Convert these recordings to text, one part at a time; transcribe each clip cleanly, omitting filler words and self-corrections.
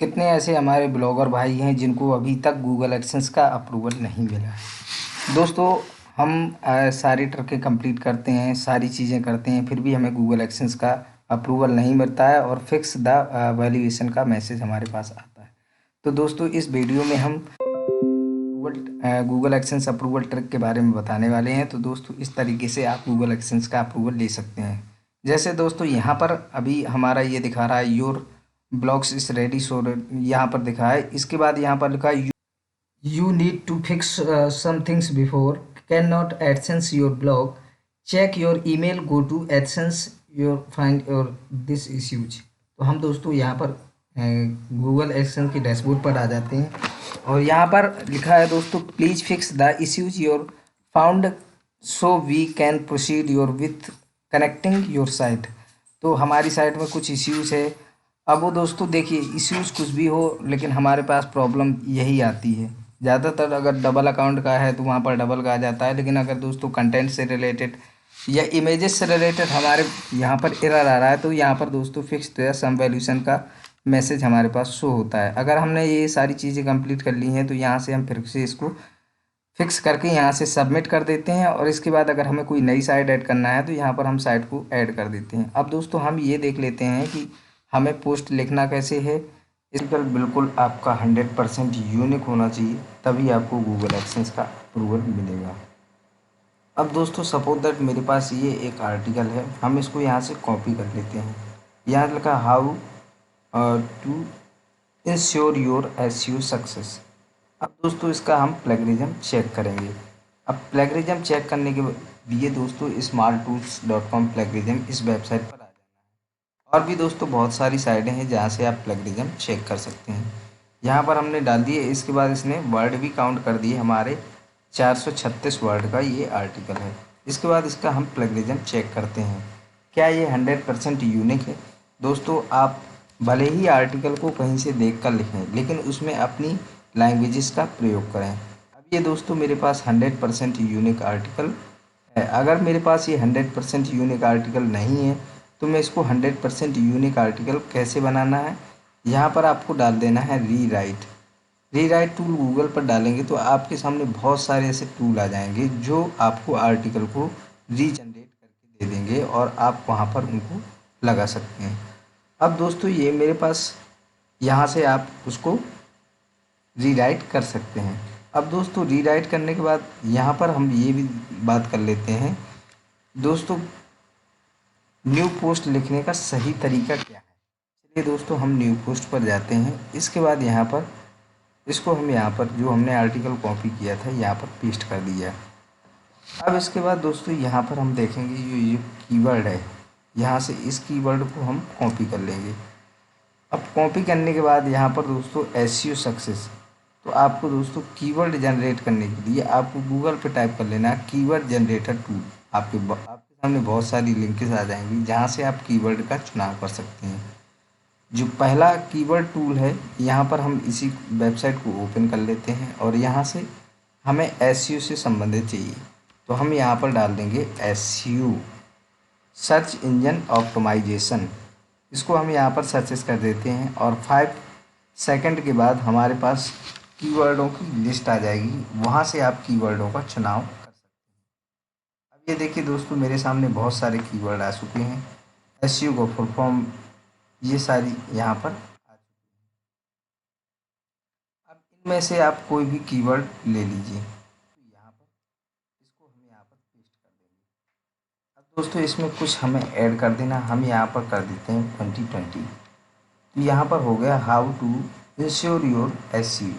कितने ऐसे हमारे ब्लॉगर भाई हैं जिनको अभी तक गूगल एडसेंस का अप्रूवल नहीं मिला है। दोस्तों, हम सारी ट्रकें कंप्लीट करते हैं, सारी चीज़ें करते हैं, फिर भी हमें गूगल एडसेंस का अप्रूवल नहीं मिलता है और फिक्स द वैल्यूएशन का मैसेज हमारे पास आता है। तो दोस्तों, इस वीडियो में हम गूगल एडसेंस अप्रूवल ट्रिक के बारे में बताने वाले हैं। तो दोस्तों, इस तरीके से आप गूगल एडसेंस का अप्रूवल ले सकते हैं। जैसे दोस्तों, यहाँ पर अभी हमारा ये दिखा रहा है योर ब्लॉग्स इस रेडी, सो यहाँ पर दिखा है। इसके बाद यहाँ पर लिखा है you need to fix some things before can not AdSense your blog, check your email, go to AdSense your find your this issues. तो हम दोस्तों यहाँ पर गूगल एडसेंस की डैशबोर्ड पर आ जाते हैं और यहाँ पर लिखा है दोस्तों, please fix the issues your found so we can proceed your with connecting your site. तो हमारी साइट में कुछ इश्यूज है। अब वो दोस्तों देखिए, इश्यूज कुछ भी हो लेकिन हमारे पास प्रॉब्लम यही आती है। ज़्यादातर अगर डबल अकाउंट का है तो वहाँ पर डबल का आ जाता है, लेकिन अगर दोस्तों कंटेंट से रिलेटेड या इमेजेस से रिलेटेड हमारे यहाँ पर एरर आ रहा है तो यहाँ पर दोस्तों फिक्स्ड सम वैल्यूशन का मैसेज हमारे पास शो होता है। अगर हमने ये सारी चीज़ें कंप्लीट कर ली हैं तो यहाँ से हम फिर से इसको फिक्स करके यहाँ से सबमिट कर देते हैं और इसके बाद अगर हमें कोई नई साइट ऐड करना है तो यहाँ पर हम साइट को ऐड कर देते हैं। अब दोस्तों, हम ये देख लेते हैं कि हमें पोस्ट लिखना कैसे है। इसका बिल्कुल आपका 100% यूनिक होना चाहिए, तभी आपको गूगल एडसेंस का अप्रूवल मिलेगा। अब दोस्तों, सपोज दैट मेरे पास ये एक आर्टिकल है, हम इसको यहाँ से कॉपी कर लेते हैं। यहाँ लिखा how to ensure your SEO success. अब दोस्तों, इसका हम प्लेगरिज्म चेक करेंगे। अब प्लेगरिज्म चेक करने के लिए दोस्तों smarttools.com प्लेगरिज्म इस वेबसाइट पर आ जाना है। और भी दोस्तों बहुत सारी साइटें हैं जहाँ से आप प्लेगरिज्म चेक कर सकते हैं। यहाँ पर हमने डाल दिए। इसके बाद इसने वर्ड भी काउंट कर दिए, हमारे 436 वर्ड का ये आर्टिकल है। इसके बाद इसका हम प्लेगरिज्म चेक करते हैं, क्या ये 100% यूनिक है। दोस्तों, आप भले ही आर्टिकल को कहीं से देख कर लिखें लेकिन उसमें अपनी लैंग्वेजेस का प्रयोग करें। अब ये दोस्तों मेरे पास 100% यूनिक आर्टिकल है। अगर मेरे पास ये 100% यूनिक आर्टिकल नहीं है तो मैं इसको 100% यूनिक आर्टिकल कैसे बनाना है, यहाँ पर आपको डाल देना है रीराइट टूल। गूगल पर डालेंगे तो आपके सामने बहुत सारे ऐसे टूल आ जाएंगे जो आपको आर्टिकल को रीजनरेट करके दे देंगे और आप वहाँ पर उनको लगा सकते हैं। अब दोस्तों, ये मेरे पास यहाँ से आप उसको रीराइट कर सकते हैं। अब दोस्तों, रीराइट करने के बाद यहाँ पर हम ये भी बात कर लेते हैं दोस्तों, न्यू पोस्ट लिखने का सही तरीका क्या है। चलिए दोस्तों, हम न्यू पोस्ट पर जाते हैं। इसके बाद यहाँ पर इसको हम यहाँ पर जो हमने आर्टिकल कॉपी किया था यहाँ पर पेस्ट कर दिया। अब इसके बाद दोस्तों यहाँ पर हम देखेंगे ये कीवर्ड है, यहाँ से इस कीवर्ड को हम कॉपी कर लेंगे। अब कॉपी करने के बाद यहाँ पर दोस्तों एसईओ सक्सेस, तो आपको दोस्तों कीवर्ड जनरेट करने के लिए आपको गूगल पे टाइप कर लेना है कीवर्ड जनरेटर टूल। आपके सामने बहुत सारी लिंक्स आ जाएंगी जहाँ से आप कीवर्ड का चुनाव कर सकते हैं। जो पहला कीवर्ड टूल है, यहाँ पर हम इसी वेबसाइट को ओपन कर लेते हैं और यहाँ से हमें एसईओ से संबंधित चाहिए तो हम यहाँ पर डाल देंगे एसईओ, सर्च इंजन ऑप्टिमाइजेशन। इसको हम यहाँ पर सर्चेस कर देते हैं और 5 सेकंड के बाद हमारे पास कीवर्डों की लिस्ट आ जाएगी, वहाँ से आप कीवर्डों का चुनाव कर सकते हैं। अब ये देखिए दोस्तों, मेरे सामने बहुत सारे कीवर्ड आ चुके हैं। एसईओ को फुल फॉर्म ये सारी यहाँ पर आ चुकी है। अब इनमें से आप कोई भी कीवर्ड ले लीजिए, तो यहाँ पर इसको हम यहाँ पर पेस्ट कर देंगे। अब दोस्तों, इसमें कुछ हमें ऐड कर देना, हम यहाँ पर कर देते हैं 2020। तो यहाँ पर हो गया how to ensure your SEO.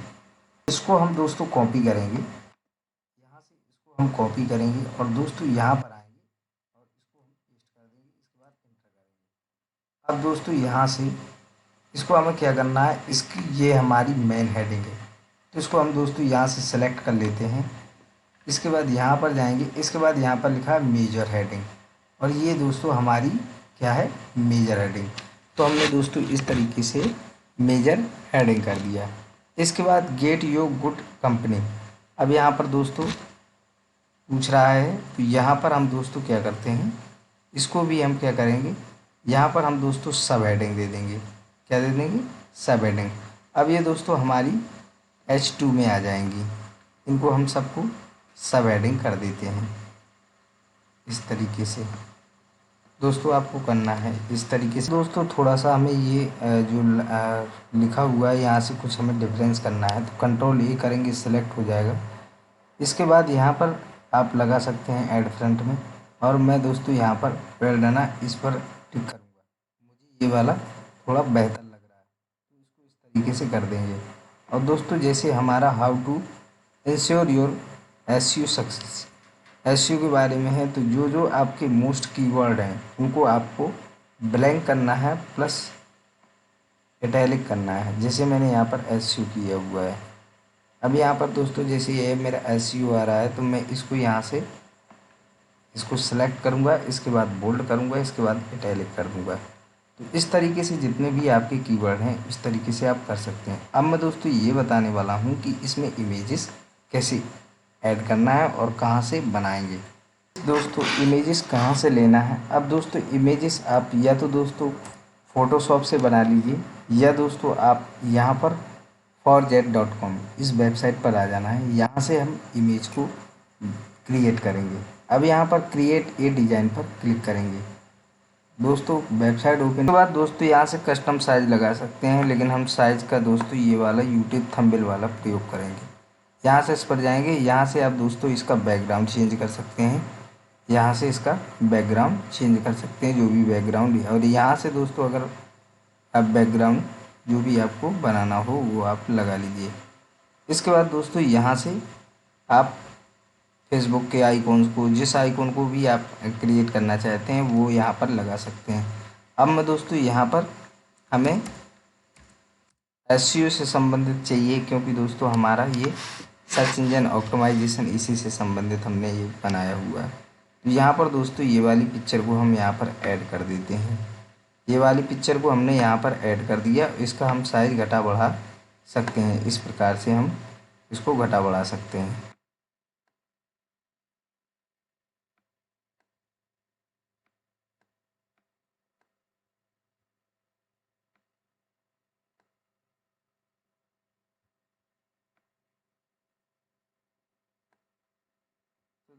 इसको हम दोस्तों कॉपी करेंगे, यहाँ से इसको हम कॉपी करेंगे और दोस्तों यहाँ पर आएंगे और इसको हम पेस्ट कर देंगे। इसके बाद एंटर करेंगे। अब दोस्तों, यहाँ से इसको हमें क्या करना है, इसकी ये हमारी मेन हेडिंग है तो इसको हम दोस्तों यहाँ से सेलेक्ट कर लेते हैं। इसके बाद यहाँ पर जाएंगे। इसके बाद यहाँ पर लिखा है मेजर हेडिंग और ये दोस्तों हमारी क्या है, मेजर हेडिंग। तो हमने दोस्तों इस तरीके से मेजर हेडिंग कर दिया। इसके बाद गेट योर गुड कंपनी। अब यहाँ पर दोस्तों पूछ रहा है तो यहाँ पर हम दोस्तों क्या करते हैं, इसको भी हम क्या करेंगे, यहाँ पर हम दोस्तों सब हेडिंग दे देंगे। क्या दे देंगे, सब हेडिंग। अब ये दोस्तों हमारी H2 में आ जाएंगी। इनको हम सबको सब एडिंग कर देते हैं इस तरीके से। दोस्तों आपको करना है इस तरीके से। दोस्तों थोड़ा सा हमें ये जो लिखा हुआ है यहाँ से कुछ हमें डिफरेंस करना है, तो कंट्रोल A करेंगे, सिलेक्ट हो जाएगा। इसके बाद यहाँ पर आप लगा सकते हैं ऐड फ्रंट में, और मैं दोस्तों यहाँ पर वेलडाना इस पर टिक करूँगा। मुझे ये वाला थोड़ा बेहतर लग रहा है, तो इसको इस तरीके से कर देंगे। और दोस्तों जैसे हमारा how to ensure your SEO success, SEO के बारे में है, तो जो जो आपके मोस्ट कीवर्ड हैं उनको आपको ब्लैंक करना है प्लस इटैलिक करना है। जैसे मैंने यहाँ पर SEO किया हुआ है। अब यहाँ पर दोस्तों जैसे ये मेरा SEO आ रहा है, तो मैं इसको यहाँ से इसको सेलेक्ट करूँगा, इसके बाद बोल्ड करूँगा, इसके बाद इटैलिक कर दूँगा। तो इस तरीके से जितने भी आपके कीवर्ड हैं इस तरीके से आप कर सकते हैं। अब मैं दोस्तों ये बताने वाला हूँ कि इसमें इमेजेस कैसे ऐड करना है और कहाँ से बनाएंगे। दोस्तों इमेजेस कहाँ से लेना है? अब दोस्तों इमेजेस आप या तो दोस्तों फ़ोटोशॉप से बना लीजिए, या दोस्तों आप यहाँ पर forjet.com इस वेबसाइट पर आ जाना है। यहाँ से हम इमेज को क्रिएट करेंगे। अब यहाँ पर क्रिएट ए डिज़ाइन पर क्लिक करेंगे। दोस्तों वेबसाइट ओपन के बाद दोस्तों यहाँ से कस्टम साइज़ लगा सकते हैं, लेकिन हम साइज़ का दोस्तों ये वाला यूट्यूब थंबनेल वाला प्रयोग करेंगे। यहाँ से इस पर जाएंगे, यहाँ से आप दोस्तों इसका बैकग्राउंड चेंज कर सकते हैं। यहाँ से इसका बैकग्राउंड चेंज कर सकते हैं, जो भी बैकग्राउंड है। और यहाँ से दोस्तों अगर आप बैकग्राउंड जो भी आपको बनाना हो वो आप लगा लीजिए। इसके बाद दोस्तों यहाँ से आप फेसबुक के आइकॉन्स को, जिस आइकॉन को भी आप क्रिएट करना चाहते हैं वो यहाँ पर लगा सकते हैं। अब मैं दोस्तों यहाँ पर हमें SEO से संबंधित चाहिए, क्योंकि दोस्तों हमारा ये सर्च इंजन ऑप्टिमाइजेशन इसी से संबंधित हमने ये बनाया हुआ है। तो यहाँ पर दोस्तों ये वाली पिक्चर को हम यहाँ पर ऐड कर देते हैं। ये वाली पिक्चर को हमने यहाँ पर ऐड कर दिया। इसका हम साइज़ घटा बढ़ा सकते हैं, इस प्रकार से हम इसको घटा बढ़ा सकते हैं।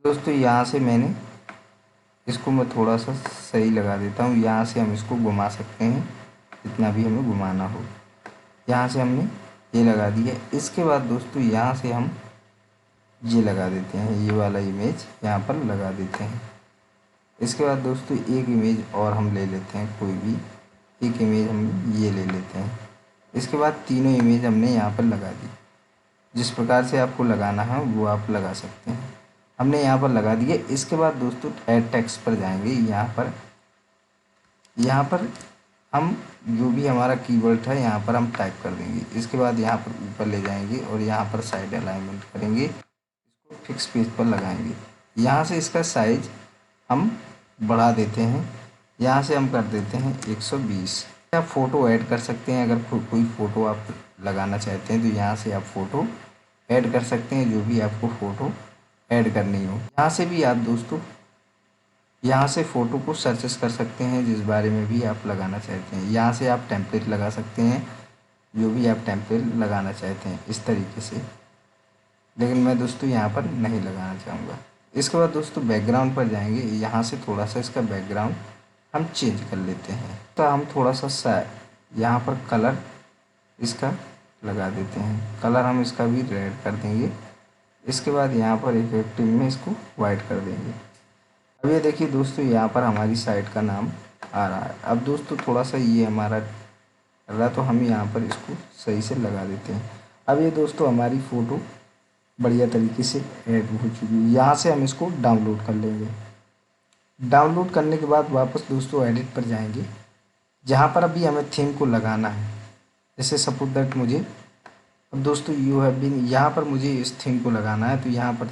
दोस्तों यहाँ से मैंने इसको मैं थोड़ा सा सही लगा देता हूँ। यहाँ से हम इसको घुमा सकते हैं जितना भी हमें घुमाना हो। यहाँ से हमने ये लगा दिया। इसके बाद दोस्तों यहाँ से हम ये लगा देते हैं, ये वाला इमेज यहाँ पर लगा देते हैं। इसके बाद दोस्तों एक इमेज और हम ले लेते हैं, कोई भी एक इमेज हम ये ले लेते हैं। इसके बाद तीनों इमेज हमने यहाँ पर लगा दी। जिस प्रकार से आपको लगाना है वो आप लगा सकते हैं। हमने यहाँ पर लगा दिए। इसके बाद दोस्तों ऐड टेक्स्ट पर जाएंगे। यहाँ पर हम जो भी हमारा कीवर्ड था यहाँ पर हम टाइप कर देंगे। इसके बाद यहाँ पर ऊपर ले जाएंगे और यहाँ पर साइड अलाइनमेंट करेंगे, इसको फिक्स पेज पर लगाएंगे। यहाँ से इसका साइज हम बढ़ा देते हैं। यहाँ से हम कर देते हैं 120। आप फ़ोटो ऐड कर सकते हैं, अगर कोई फ़ोटो आप लगाना चाहते हैं तो यहाँ से आप फ़ोटो ऐड कर सकते हैं, जो भी आपको फ़ोटो ऐड करनी हो। यहाँ से भी आप दोस्तों यहाँ से फ़ोटो को सर्चेस कर सकते हैं, जिस बारे में भी आप लगाना चाहते हैं। यहाँ से आप टेम्पलेट लगा सकते हैं, जो भी आप टेम्पलेट लगाना चाहते हैं इस तरीके से, लेकिन मैं दोस्तों यहाँ पर नहीं लगाना चाहूँगा। इसके बाद दोस्तों बैकग्राउंड पर जाएंगे। यहाँ से थोड़ा सा इसका बैकग्राउंड हम चेंज कर लेते हैं, तो हम थोड़ा सा यहाँ पर कलर इसका लगा देते हैं। कलर हम इसका भी रेड कर देंगे। इसके बाद यहाँ पर इफेक्टिव में इसको वाइट कर देंगे। अब ये देखिए दोस्तों यहाँ पर हमारी साइट का नाम आ रहा है। अब दोस्तों थोड़ा सा ये हमारा कर रहा, तो हम यहाँ पर इसको सही से लगा देते हैं। अब ये दोस्तों हमारी फ़ोटो बढ़िया तरीके से ऐड हो चुकी है। यहाँ से हम इसको डाउनलोड कर लेंगे। डाउनलोड करने के बाद वापस दोस्तों एडिट पर जाएंगे, जहाँ पर अभी हमें थीम को लगाना है। जैसे सपोज दैट मुझे अब दोस्तों यू हैव बीन, यहाँ पर मुझे इस थीम को लगाना है, तो यहाँ पर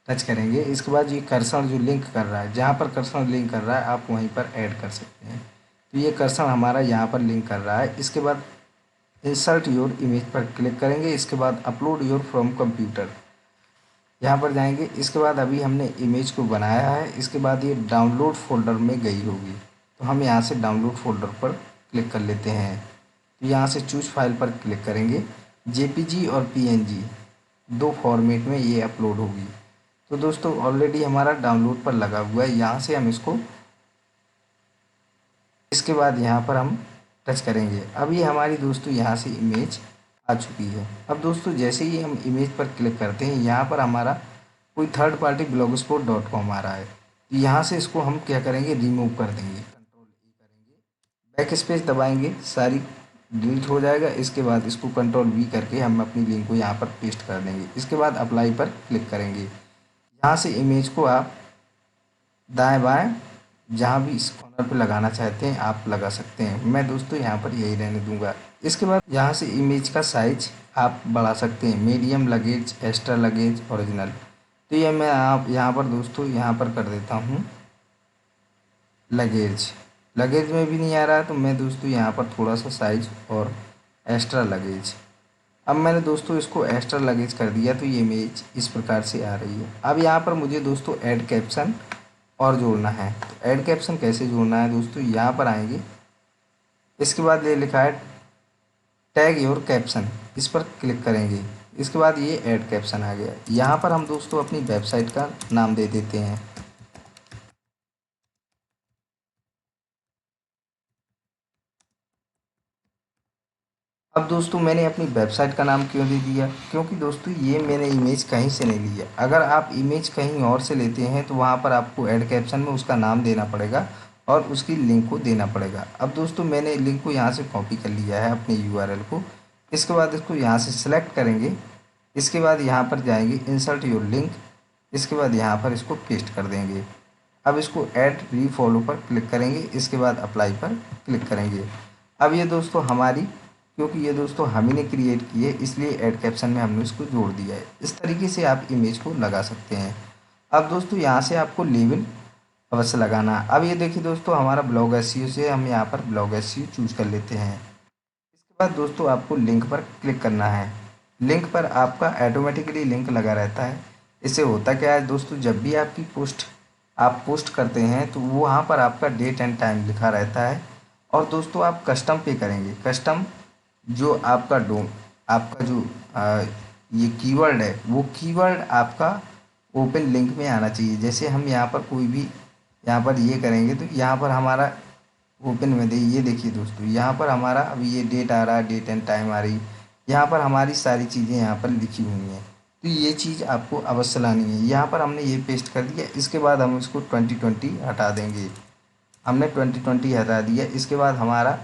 टच करेंगे। इसके बाद ये कर्सर जो लिंक कर रहा है, जहाँ पर कर्सर लिंक कर रहा है आप वहीं पर ऐड कर सकते हैं। तो ये कर्सर हमारा यहाँ पर लिंक कर रहा है। इसके बाद इंसर्ट योर इमेज पर क्लिक करेंगे। इसके बाद अपलोड योर फ्रॉम कंप्यूटर, यहाँ पर जाएंगे। इसके बाद अभी हमने इमेज को बनाया है, इसके बाद ये डाउनलोड फोल्डर में गई होगी, तो हम यहाँ से डाउनलोड फोल्डर पर क्लिक कर लेते हैं। तो यहाँ से चूज फाइल पर क्लिक करेंगे। जेपीजी और पीएनजी दो फॉर्मेट में ये अपलोड होगी। तो दोस्तों ऑलरेडी हमारा डाउनलोड पर लगा हुआ है। यहाँ से हम इसके बाद यहाँ पर हम टच करेंगे। अब ये हमारी दोस्तों यहाँ से इमेज आ चुकी है। अब दोस्तों जैसे ही हम इमेज पर क्लिक करते हैं, यहाँ पर हमारा कोई थर्ड पार्टी blogspot.com आ रहा है। तो यहाँ से इसको हम क्या करेंगे, रिमूव कर देंगे। कंट्रोल E करेंगे, बैक स्पेस दबाएंगे, सारी डिलीट हो जाएगा। इसके बाद इसको कंट्रोल V करके हम अपनी लिंक को यहाँ पर पेस्ट कर देंगे। इसके बाद अप्लाई पर क्लिक करेंगे। यहाँ से इमेज को आप दाएं बाएं जहाँ भी इस कॉर्नर पे लगाना चाहते हैं आप लगा सकते हैं। मैं दोस्तों यहाँ पर यही रहने दूंगा। इसके बाद यहाँ से इमेज का साइज आप बढ़ा सकते हैं, medium luggage, extra luggage, original. तो ये मैं आप यहाँ पर दोस्तों यहाँ पर कर देता हूँ लगेज। लगेज में भी नहीं आ रहा है तो मैं दोस्तों यहाँ पर थोड़ा सा साइज और एक्स्ट्रा लगेज। अब मैंने दोस्तों इसको एक्स्ट्रा लगेज कर दिया तो ये इमेज इस प्रकार से आ रही है। अब यहाँ पर मुझे दोस्तों ऐड कैप्शन और जोड़ना है। तो ऐड कैप्शन कैसे जोड़ना है दोस्तों, यहाँ पर आएंगे, इसके बाद ये लिखा है टैग योर कैप्शन, इस पर क्लिक करेंगे। इसके बाद ये ऐड कैप्शन आ गया। यहाँ पर हम दोस्तों अपनी वेबसाइट का नाम दे देते हैं। अब दोस्तों मैंने अपनी वेबसाइट का नाम क्यों दे दिया, क्योंकि दोस्तों ये मैंने इमेज कहीं से नहीं ली है। अगर आप इमेज कहीं और से लेते हैं तो वहाँ पर आपको ऐड कैप्शन में उसका नाम देना पड़ेगा और उसकी लिंक को देना पड़ेगा। अब दोस्तों मैंने लिंक को यहाँ से कॉपी कर लिया है अपने यूआरएल को। इसके बाद इसको यहाँ से सिलेक्ट करेंगे। इसके बाद यहाँ पर जाएंगे इंसर्ट योर लिंक। इसके बाद यहाँ पर इसको पेस्ट कर देंगे। अब इसको ऐड रीफॉलो पर क्लिक करेंगे। इसके बाद अप्लाई पर क्लिक करेंगे। अब ये दोस्तों हमारी, क्योंकि ये दोस्तों हम ही ने क्रिएट की है इसलिए ऐड कैप्शन में हमने इसको जोड़ दिया है। इस तरीके से आप इमेज को लगा सकते हैं। अब दोस्तों यहाँ से आपको लेबल अवश्य लगाना है। अब ये देखिए दोस्तों हमारा ब्लॉग एसईओ से हम यहाँ पर ब्लॉग एसईओ चूज कर लेते हैं। इसके बाद दोस्तों आपको लिंक पर क्लिक करना है। लिंक पर आपका ऑटोमेटिकली लिंक लगा रहता है। इससे होता क्या है दोस्तों, जब भी आपकी पोस्ट आप पोस्ट करते हैं तो वहाँ पर आपका डेट एंड टाइम लिखा रहता है। और दोस्तों आप कस्टम पे करेंगे। कस्टम जो आपका जो ये कीवर्ड है वो कीवर्ड आपका ओपन लिंक में आना चाहिए। जैसे हम यहाँ पर कोई भी यहाँ पर ये करेंगे तो यहाँ पर हमारा ओपन में ये देखिए दोस्तों यहाँ पर हमारा अभी ये डेट आ रहा है, डेट एंड टाइम आ रही, यहाँ पर हमारी सारी चीज़ें यहाँ पर लिखी हुई हैं। तो ये चीज़ आपको अवश्य लानी है। यहाँ पर हमने ये पेस्ट कर दिया। इसके बाद हम इसको 2020 हटा देंगे। हमने 2020 हटा दिया। इसके बाद हमारा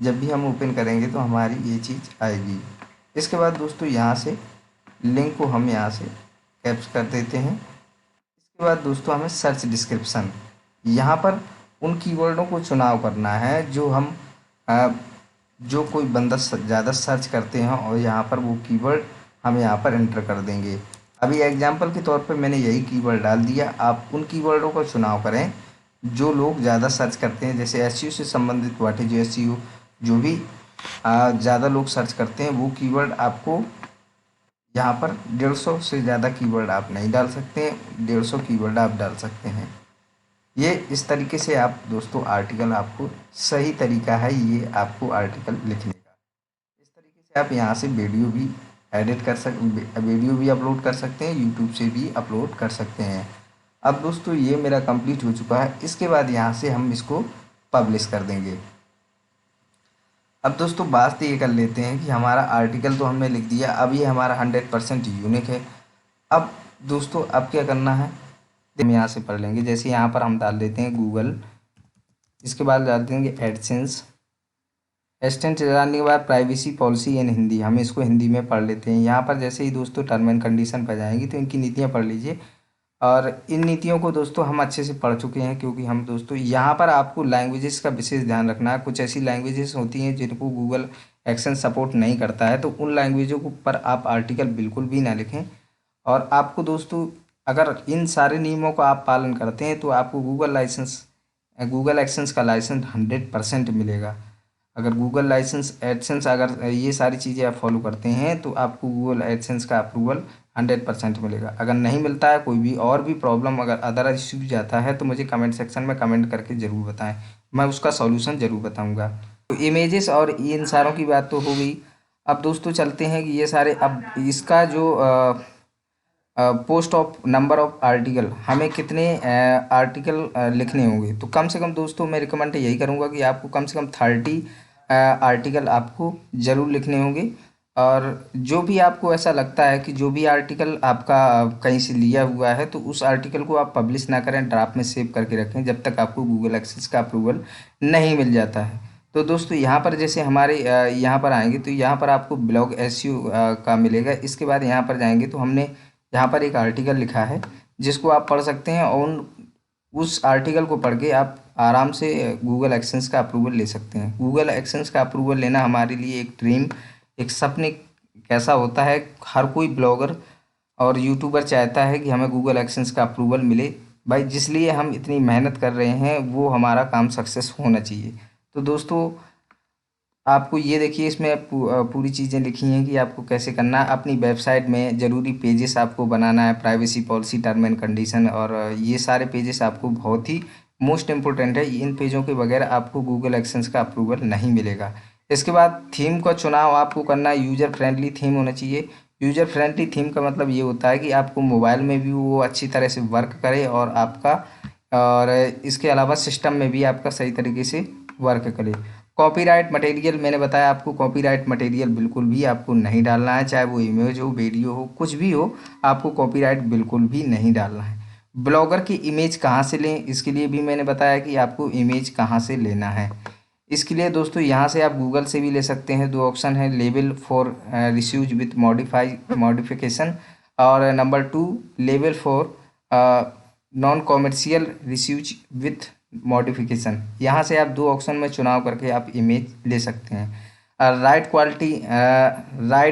जब भी हम ओपन करेंगे तो हमारी ये चीज़ आएगी। इसके बाद दोस्तों यहाँ से लिंक को हम यहाँ से कैप्च कर देते हैं। इसके बाद दोस्तों हमें सर्च डिस्क्रिप्शन, यहाँ पर उन कीवर्डों को चुनाव करना है जो हम जो कोई बंदा ज़्यादा सर्च करते हैं और यहाँ पर वो कीवर्ड हम यहाँ पर एंटर कर देंगे। अभी एग्जांपल के तौर पे मैंने यही कीवर्ड डाल दिया। आप उन कीवर्डों का चुनाव करें जो लोग ज़्यादा सर्च करते हैं। जैसे एसईओ से संबंधित व्हाट इज एसईओ, जो भी ज़्यादा लोग सर्च करते हैं वो कीवर्ड आपको यहाँ पर 150 से ज़्यादा कीवर्ड आप नहीं डाल सकते हैं, 150 कीवर्ड आप डाल सकते हैं। ये इस तरीके से आप दोस्तों आर्टिकल, आपको सही तरीका है ये आपको आर्टिकल लिखने का। इस तरीके से आप यहाँ से वीडियो भी एडिट कर वीडियो भी अपलोड कर सकते हैं, यूट्यूब से भी अपलोड कर सकते हैं। अब दोस्तों ये मेरा कंप्लीट हो चुका है। इसके बाद यहाँ से हम इसको पब्लिश कर देंगे। अब दोस्तों बात ये कर लेते हैं कि हमारा आर्टिकल तो हमने लिख दिया, अब ये हमारा 100% यूनिक है। अब दोस्तों अब क्या करना है, हम यहाँ से पढ़ लेंगे। जैसे यहाँ पर हम डाल देते हैं गूगल, इसके बाद डाल देंगे एडसेंस। एडसेंस डालने के बाद प्राइवेसी पॉलिसी इन हिंदी, हम इसको हिंदी में पढ़ लेते हैं। यहाँ पर जैसे ही दोस्तों टर्म एंड कंडीशन पर जाएंगी तो इनकी नीतियाँ पढ़ लीजिए। और इन नीतियों को दोस्तों हम अच्छे से पढ़ चुके हैं, क्योंकि हम दोस्तों यहाँ पर आपको लैंग्वेजेस का विशेष ध्यान रखना है। कुछ ऐसी लैंग्वेजेस होती हैं जिनको गूगल एक्शन सपोर्ट नहीं करता है, तो उन लैंग्वेजों को पर आप आर्टिकल बिल्कुल भी ना लिखें। और आपको दोस्तों अगर इन सारे नियमों का आप पालन करते हैं तो आपको गूगल एक्शंस का लाइसेंस 100% मिलेगा। अगर गूगल लाइसेंस एडसेंस अगर ये सारी चीज़ें आप फॉलो करते हैं तो आपको गूगल एडसेंस का अप्रूवल 100% मिलेगा। अगर नहीं मिलता है, कोई भी और भी प्रॉब्लम अगर अदर इश्यूज आता है तो मुझे कमेंट सेक्शन में कमेंट करके ज़रूर बताएं, मैं उसका सॉल्यूशन ज़रूर बताऊंगा। तो इमेजेस और इन सारों की बात तो हो गई। अब दोस्तों चलते हैं कि ये सारे, अब इसका जो post of number of article, हमें कितने आर्टिकल लिखने होंगे। तो कम से कम दोस्तों मैं रिकमेंड यही करूँगा कि आपको कम से कम 30 आर्टिकल आपको ज़रूर लिखने होंगे। और जो भी आपको ऐसा लगता है कि जो भी आर्टिकल आपका कहीं से लिया हुआ है, तो उस आर्टिकल को आप पब्लिश ना करें, ड्राफ्ट में सेव करके रखें जब तक आपको गूगल एक्सेस का अप्रूवल नहीं मिल जाता है। तो दोस्तों यहाँ पर जैसे हमारे यहाँ पर आएंगे तो यहाँ पर आपको ब्लॉग एसईओ का मिलेगा। इसके बाद यहाँ पर जाएंगे तो हमने यहाँ पर एक आर्टिकल लिखा है जिसको आप पढ़ सकते हैं, और उस आर्टिकल को पढ़ के आप आराम से गूगल एक्सेंस का अप्रूवल ले सकते हैं। गूगल एक्सेंस का अप्रूवल लेना हमारे लिए एक ड्रीम, एक सपने कैसा होता है। हर कोई ब्लॉगर और यूट्यूबर चाहता है कि हमें गूगल एक्सेंस का अप्रूवल मिले। भाई जिस लिए हम इतनी मेहनत कर रहे हैं वो हमारा काम सक्सेस होना चाहिए। तो दोस्तों आपको ये देखिए इसमें पूरी चीज़ें लिखी हैं कि आपको कैसे करना है। अपनी वेबसाइट में ज़रूरी पेजेस आपको बनाना है, privacy policy, term and condition, और ये सारे पेजेस आपको बहुत ही मोस्ट इम्पोर्टेंट है। इन पेजों के बगैर आपको गूगल एक्सेंस का अप्रूवल नहीं मिलेगा। इसके बाद थीम का चुनाव आपको करना है, यूज़र फ्रेंडली थीम होना चाहिए। यूज़र फ्रेंडली थीम का मतलब ये होता है कि आपको मोबाइल में भी वो अच्छी तरह से वर्क करे और आपका, और इसके अलावा सिस्टम में भी आपका सही तरीके से वर्क करे। कॉपीराइट मटेरियल, मैंने बताया आपको कॉपीराइट मटेरियल बिल्कुल भी आपको नहीं डालना है, चाहे वो इमेज हो, वीडियो हो, कुछ भी हो, आपको कॉपीराइट बिल्कुल भी नहीं डालना है। ब्लॉगर की इमेज कहाँ से लें, इसके लिए भी मैंने बताया कि आपको इमेज कहाँ से लेना है। इसके लिए दोस्तों यहाँ से आप गूगल से भी ले सकते हैं। दो ऑप्शन है, label for reuse with modification, और number 2 label for non commercial reuse with modification. यहाँ से आप दो ऑप्शन में चुनाव करके आप इमेज ले सकते हैं। राइट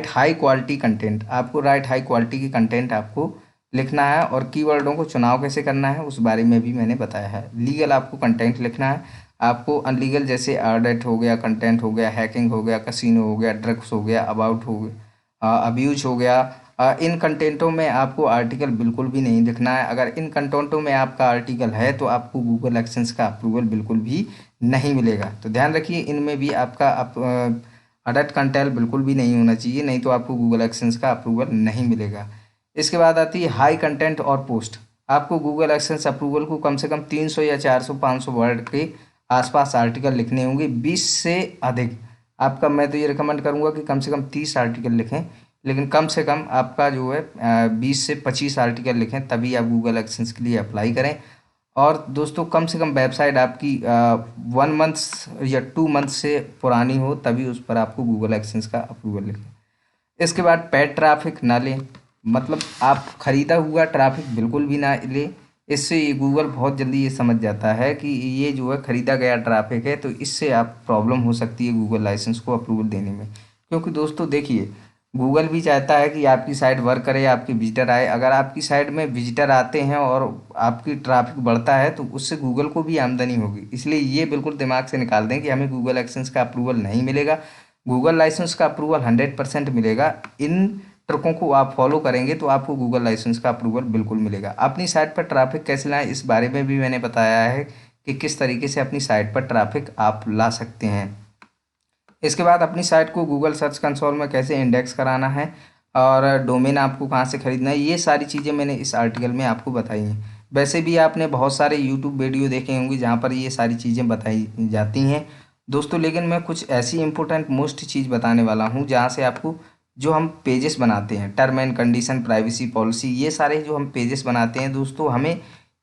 हाई क्वालिटी कंटेंट, आपको राइट हाई क्वालिटी की कंटेंट आपको लिखना है, और कीवर्डों को चुनाव कैसे करना है उस बारे में भी मैंने बताया है। लीगल आपको कंटेंट लिखना है, आपको अनलीगल जैसे ऑडिट हो गया, कंटेंट हो गया, हैकिंग हो गया, कसिनो हो गया, ड्रग्स हो गया, अबाउट हो गया, अब्यूज हो गया, इन कंटेंटों में आपको आर्टिकल बिल्कुल भी नहीं लिखना है। अगर इन कंटेंटों में आपका आर्टिकल है तो आपको गूगल एक्सेंस का अप्रूवल बिल्कुल भी नहीं मिलेगा। तो ध्यान रखिए इनमें भी आपका अडल्ट कंटेंट बिल्कुल भी नहीं होना चाहिए, नहीं तो आपको गूगल एक्सेंस का अप्रूवल नहीं मिलेगा। इसके बाद आती है हाई कंटेंट और पोस्ट। आपको गूगल एक्सेंस अप्रूवल को कम से कम 300 या 400 500 वर्ड के आसपास आर्टिकल लिखने होंगे, 20 से अधिक। आपका मैं तो ये रिकमेंड करूँगा कि कम से कम 30 आर्टिकल लिखें, लेकिन कम से कम आपका जो है 20 से 25 आर्टिकल लिखें, तभी आप गूगल एक्सेंस के लिए अप्लाई करें। और दोस्तों कम से कम वेबसाइट आपकी 1 मंथ या 2 मंथ से पुरानी हो, तभी उस पर आपको गूगल एक्सेंस का अप्रूवल लिखें। इसके बाद पेड ट्रैफिक ना लें, मतलब आप ख़रीदा हुआ ट्रैफिक बिल्कुल भी ना लें। इससे ये गूगल बहुत जल्दी ये समझ जाता है कि ये जो है ख़रीदा गया ट्रैफिक है, तो इससे आप प्रॉब्लम हो सकती है गूगल लाइसेंस को अप्रूवल देने में। क्योंकि दोस्तों देखिए गूगल भी चाहता है कि आपकी साइट वर्क करे, आपके विजिटर आए। अगर आपकी साइट में विजिटर आते हैं और आपकी ट्रैफिक बढ़ता है तो उससे गूगल को भी आमदनी होगी। इसलिए ये बिल्कुल दिमाग से निकाल दें कि हमें गूगल एक्सेंस का अप्रूवल नहीं मिलेगा। गूगल लाइसेंस का अप्रूवल 100% मिलेगा। इन ट्रिकों को आप फॉलो करेंगे तो आपको गूगल लाइसेंस का अप्रूवल बिल्कुल मिलेगा। अपनी साइट पर ट्रैफिक कैसे लाएं, इस बारे में भी मैंने बताया है कि किस तरीके से अपनी साइट पर ट्रैफिक आप ला सकते हैं। इसके बाद अपनी साइट को गूगल सर्च कंसोल में कैसे इंडेक्स कराना है, और डोमेन आपको कहाँ से खरीदना है, ये सारी चीज़ें मैंने इस आर्टिकल में आपको बताई हैं। वैसे भी आपने बहुत सारे यूट्यूब वीडियो देखे होंगे जहाँ पर ये सारी चीज़ें बताई जाती हैं दोस्तों, लेकिन मैं कुछ ऐसी इंपॉर्टेंट मोस्ट चीज़ बताने वाला हूँ जहाँ से आपको, जो हम पेजेस बनाते हैं, term and condition, privacy policy, ये सारे जो हम पेजेस बनाते हैं दोस्तों, हमें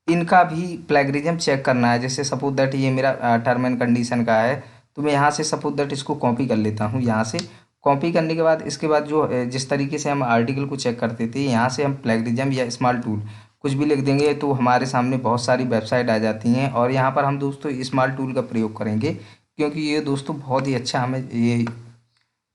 इनका भी प्लेगरिज्म चेक करना है। जैसे सपोज दैट ये मेरा टर्म एंड कंडीशन का है, तो मैं यहाँ से सपोज दैट इसको कॉपी कर लेता हूँ। यहाँ से कॉपी करने के बाद इसके बाद जो जिस तरीके से हम आर्टिकल को चेक करते थे, यहाँ से हम प्लेगरिज्म या स्मॉल टूल कुछ भी लिख देंगे तो हमारे सामने बहुत सारी वेबसाइट आ जाती हैं। और यहाँ पर हम दोस्तों स्मॉल टूल का प्रयोग करेंगे, क्योंकि ये दोस्तों बहुत ही अच्छा हमें ये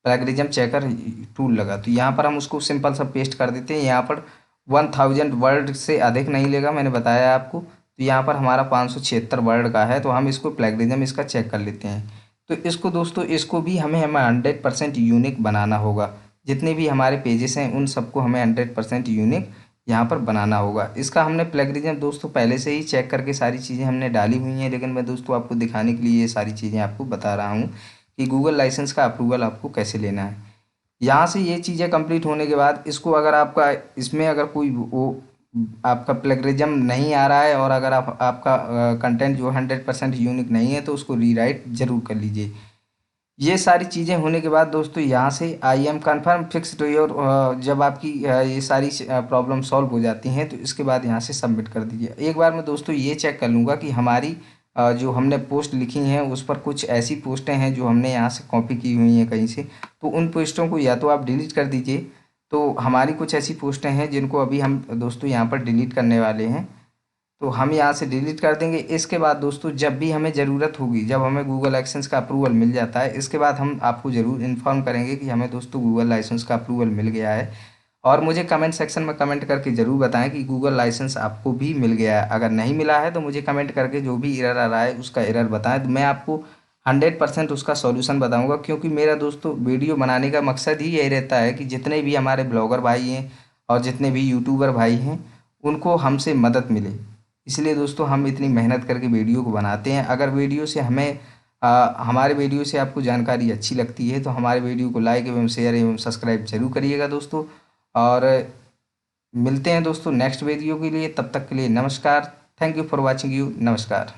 प्लेगरिज्म चेकर टूल लगा। तो यहाँ पर हम उसको सिंपल सा पेस्ट कर देते हैं। यहाँ पर 1000 वर्ड से अधिक नहीं लेगा, मैंने बताया आपको। तो यहाँ पर हमारा 576 वर्ड का है, तो हम इसको प्लेगरिज्म इसका चेक कर लेते हैं। तो इसको दोस्तों, इसको भी हमें 100% यूनिक बनाना होगा। जितने भी हमारे पेजेस हैं उन सबको हमें 100% यूनिक यहाँ पर बनाना होगा। इसका हमने प्लेगरिज्म दोस्तों पहले से ही चेक करके सारी चीज़ें हमने डाली हुई हैं, लेकिन मैं दोस्तों आपको दिखाने के लिए ये सारी चीज़ें आपको बता रहा हूँ कि गूगल लाइसेंस का अप्रूवल आपको कैसे लेना है। यहाँ से ये चीज़ें कंप्लीट होने के बाद इसको अगर आपका इसमें अगर कोई वो आपका प्लेगरिज्म नहीं आ रहा है और अगर आपका कंटेंट जो 100% यूनिक नहीं है तो उसको रीराइट ज़रूर कर लीजिए। ये सारी चीज़ें होने के बाद दोस्तों यहाँ से I am confirm fix to your, जब आपकी ये सारी प्रॉब्लम सॉल्व हो जाती हैं तो इसके बाद यहाँ से सबमिट कर दीजिए। एक बार मैं दोस्तों ये चेक कर लूँगा कि हमारी जो हमने पोस्ट लिखी हैं उस पर कुछ ऐसी पोस्टें हैं जो हमने यहाँ से कॉपी की हुई हैं कहीं से, तो उन पोस्टों को या तो आप डिलीट कर दीजिए। तो हमारी कुछ ऐसी पोस्टें हैं जिनको अभी हम दोस्तों यहाँ पर डिलीट करने वाले हैं, तो हम यहाँ से डिलीट कर देंगे। इसके बाद दोस्तों जब भी हमें ज़रूरत होगी, जब हमें गूगल एक्सेंस का अप्रूवल मिल जाता है, इसके बाद हम आपको ज़रूर इन्फॉर्म करेंगे कि हमें दोस्तों गूगल लाइसेंस का अप्रूवल मिल गया है। और मुझे कमेंट सेक्शन में कमेंट करके ज़रूर बताएं कि गूगल लाइसेंस आपको भी मिल गया है। अगर नहीं मिला है तो मुझे कमेंट करके जो भी एरर आ रहा है उसका एरर बताएं, तो मैं आपको 100% उसका सॉल्यूशन बताऊंगा। क्योंकि मेरा दोस्तों वीडियो बनाने का मकसद ही यही रहता है कि जितने भी हमारे ब्लॉगर भाई हैं और जितने भी यूट्यूबर भाई हैं उनको हमसे मदद मिले। इसलिए दोस्तों हम इतनी मेहनत करके वीडियो को बनाते हैं। अगर वीडियो से हमें हमारे वीडियो से आपको जानकारी अच्छी लगती है तो हमारे वीडियो को लाइक एवं शेयर एवं सब्सक्राइब जरूर करिएगा दोस्तों। और मिलते हैं दोस्तों नेक्स्ट वीडियो के लिए, तब तक के लिए नमस्कार। Thank you for watching you. नमस्कार।